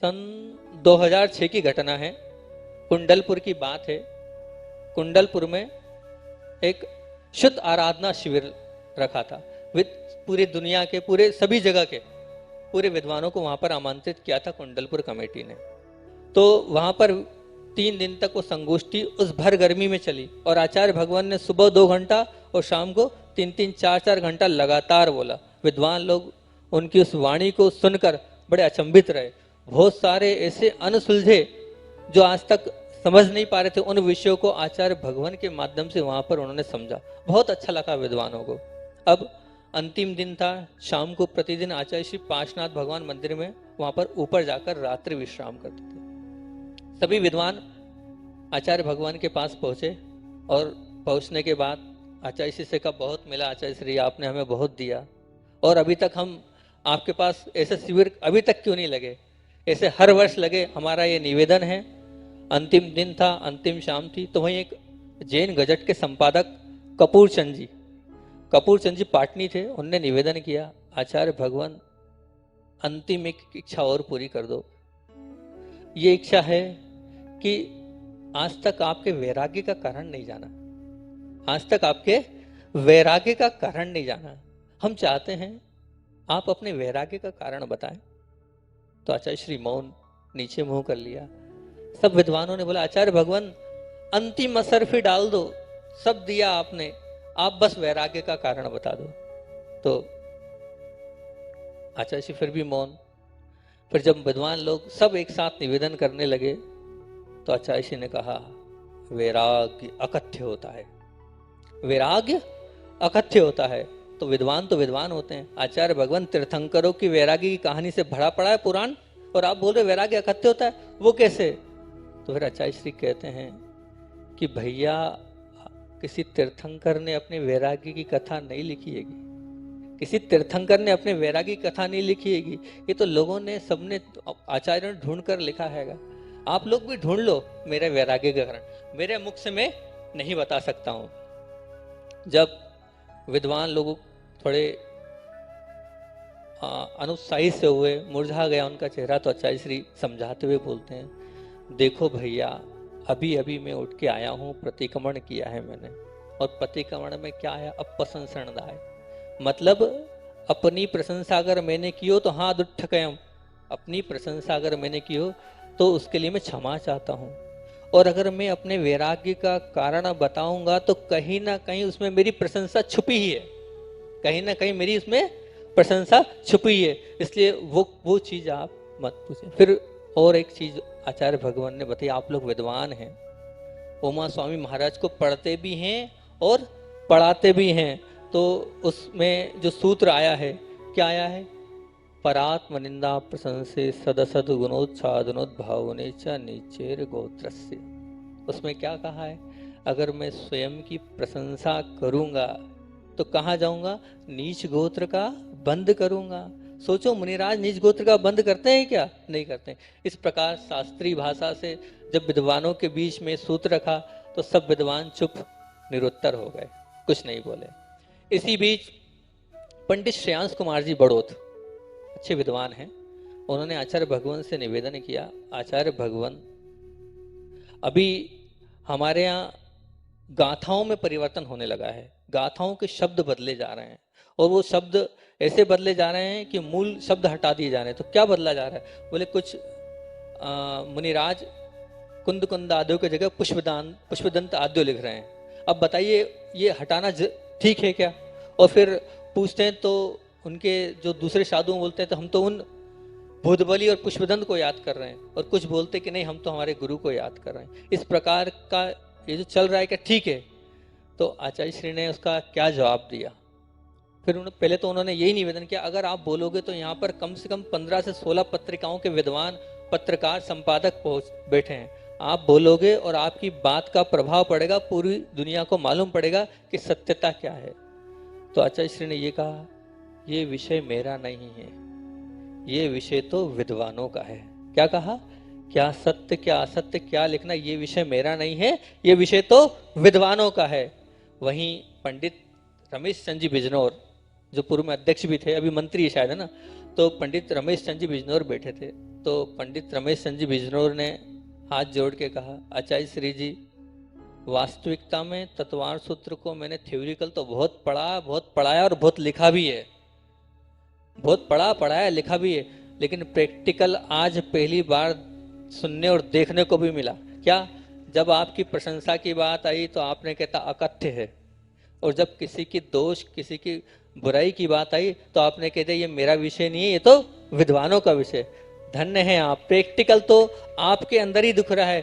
सन 2006 की घटना है। कुंडलपुर की बात है। कुंडलपुर में एक शुद्ध आराधना शिविर रखा था। पूरी दुनिया के पूरे सभी जगह के पूरे विद्वानों को वहां पर आमंत्रित किया था कुंडलपुर कमेटी ने। तो वहां पर 3 दिन तक वो संगोष्ठी उस भर गर्मी में चली और आचार्य भगवान ने सुबह 2 घंटा और शाम को 3-3, 4-4 घंटा लगातार बोला। विद्वान लोग उनकी उस वाणी को सुनकर बड़े अचंभित रहे। बहुत सारे ऐसे अनसुलझे जो आज तक समझ नहीं पा रहे थे, उन विषयों को आचार्य भगवान के माध्यम से वहां पर उन्होंने समझा। बहुत अच्छा लगा विद्वानों को। अब अंतिम दिन था। शाम को प्रतिदिन आचार्य श्री पार्श्वनाथ भगवान मंदिर में वहां पर ऊपर जाकर रात्रि विश्राम करते थे। सभी विद्वान आचार्य भगवान के पास पहुंचे और पहुंचने के बाद आचार्य श्री से कहा, बहुत मिला आचार्य श्री, आपने हमें बहुत दिया और अभी तक हम आपके पास ऐसे शिविर अभी तक क्यों नहीं लगे, ऐसे हर वर्ष लगे, हमारा ये निवेदन है। अंतिम दिन था, अंतिम शाम थी, तो वहीं एक जैन गजट के संपादक कपूर चंद जी पाटनी थे। उनने निवेदन किया, आचार्य भगवान अंतिम एक इच्छा और पूरी कर दो। ये इच्छा है कि आज तक आपके वैराग्य का कारण नहीं जाना, आज तक आपके वैराग्य का कारण नहीं जाना। हम चाहते हैं आप अपने वैराग्य का कारण बताएं। तो आचार्य श्री मौन, नीचे मुंह कर लिया। सब विद्वानों ने बोला, आचार्य भगवान अंतिम असरफी डाल दो, सब दिया आपने, आप बस वैराग्य का कारण बता दो। तो आचार्य श्री फिर भी मौन। फिर जब विद्वान लोग सब एक साथ निवेदन करने लगे तो आचार्य श्री ने कहा, वैराग्य अकथ्य होता है, वैराग्य अकथ्य होता है। तो विद्वान होते हैं। आचार्य भगवान तीर्थंकरों की वैराग्य की कहानी से भरा पड़ा है पुराण, और आप बोल रहे वैराग्य अकथ्य होता है, वो कैसे? तो फिर आचार्य श्री कहते हैं कि भैया, किसी तीर्थंकर ने अपने वैराग्य की कथा नहीं लिखी है, किसी तीर्थंकर ने अपने वैराग्य की कथा नहीं लिखी है। ये तो लोगों ने, सबने, आचार्यों ने ढूंढ कर लिखा है। आप लोग भी ढूंढ लो मेरे वैराग्य का कारण, मेरे मुख से मैं नहीं बता सकता हूं। जब विद्वान लोग थोड़े अनुत्साहित से हुए, मुरझा गया उनका चेहरा, तो आचार्य श्री समझाते हुए बोलते हैं, देखो भैया, अभी अभी मैं उठ के आया हूं, प्रतिक्रमण किया है मैंने, और प्रतिक्रमण में क्या आया, अपसंसरणदाय, मतलब अपनी प्रशंसा अगर मैंने की हो तो हाथ उठकयम, अपनी प्रशंसा अगर मैंने की हो तो उसके लिए मैं क्षमा चाहता हूं। और अगर मैं अपने वैराग्य का कारण बताऊंगा तो कहीं ना कहीं उसमें मेरी प्रशंसा छुपी ही है, कहीं ना कहीं मेरी उसमें प्रशंसा छुपी है, इसलिए वो चीज आप मत पूछें। फिर और एक चीज आचार्य भगवान ने बताई, आप लोग विद्वान हैं, उमा स्वामी महाराज को पढ़ते भी हैं और पढ़ाते भी हैं। तो उसमें जो सूत्र आया है, क्या आया है, परात्म निंदा प्रशंसे सदसद गुणोत्सादनोद्भावने च नीचेर गोत्रस्य। उसमें क्या कहा है, अगर मैं स्वयं की प्रशंसा करूंगा तो कहाँ जाऊंगा, नीच गोत्र का बंद करूंगा। सोचो, मुनिराज नीच गोत्र का बंद करते हैं क्या? नहीं करते। इस प्रकार शास्त्रीय भाषा से जब विद्वानों के बीच में सूत्र रखा तो सब विद्वान चुप निरुत्तर हो गए, कुछ नहीं बोले। इसी बीच पंडित श्रेयांश कुमार जी बड़ौत, अच्छे विद्वान हैं, उन्होंने आचार्य भगवान से निवेदन किया, आचार्य भगवान, अभी हमारे यहाँ गाथाओं में परिवर्तन होने लगा है, गाथाओं के शब्द बदले जा रहे हैं, और वो शब्द ऐसे बदले जा रहे हैं कि मूल शब्द हटा दिए जा रहे हैं। तो क्या बदला जा रहा है? बोले कुछ मुनिराज कुंद कुंद आद्यों की जगह पुष्पदंत आद्यो लिख रहे हैं। अब बताइए, ये हटाना ठीक है क्या? और फिर पूछते हैं तो उनके जो दूसरे साधु बोलते हैं, तो हम तो उन भूतबली और पुष्पदंत को याद कर रहे हैं, और कुछ बोलते कि नहीं, हम तो हमारे गुरु को याद कर रहे हैं। इस प्रकार का ये जो चल रहा है, क्या ठीक है? तो आचार्य श्री ने उसका क्या जवाब दिया? फिर पहले तो उन्होंने यही निवेदन किया, अगर आप बोलोगे तो यहाँ पर कम से कम 15 से 16 पत्रिकाओं के विद्वान, पत्रकार, संपादक बैठे हैं। आप बोलोगे और आपकी बात का प्रभाव पड़ेगा, पूरी दुनिया को मालूम पड़ेगा कि सत्यता क्या है। तो आचार्य श्री ने ये कहा, ये विषय मेरा नहीं है, ये विषय तो विद्वानों का है। क्या कहा? क्या सत्य क्या असत्य क्या लिखना, ये विषय मेरा नहीं है, ये विषय तो विद्वानों का है। वहीं पंडित रमेश चंद जी बिजनौर, जो पूर्व में अध्यक्ष भी थे, अभी मंत्री शायद है ना, तो पंडित रमेश चंद जी बिजनौर बैठे थे। तो पंडित रमेश चंद जी बिजनौर ने हाथ जोड़ के कहा, आचार्य श्री जी, वास्तविकता में तत्वार सूत्र को मैंने थ्योरिकल तो बहुत पढ़ाया और बहुत लिखा भी है, बहुत पढ़ाया लिखा भी है, लेकिन प्रैक्टिकल आज पहली बार सुनने और देखने को भी मिला। क्या? जब आपकी प्रशंसा की बात आई तो आपने कहता अकथ्य है, और जब किसी की दोष, किसी की बुराई की बात आई तो आपने कहते ये मेरा विषय नहीं है, ये तो विद्वानों का विषय। धन्य है आप, प्रैक्टिकल तो आपके अंदर ही दिख रहा है।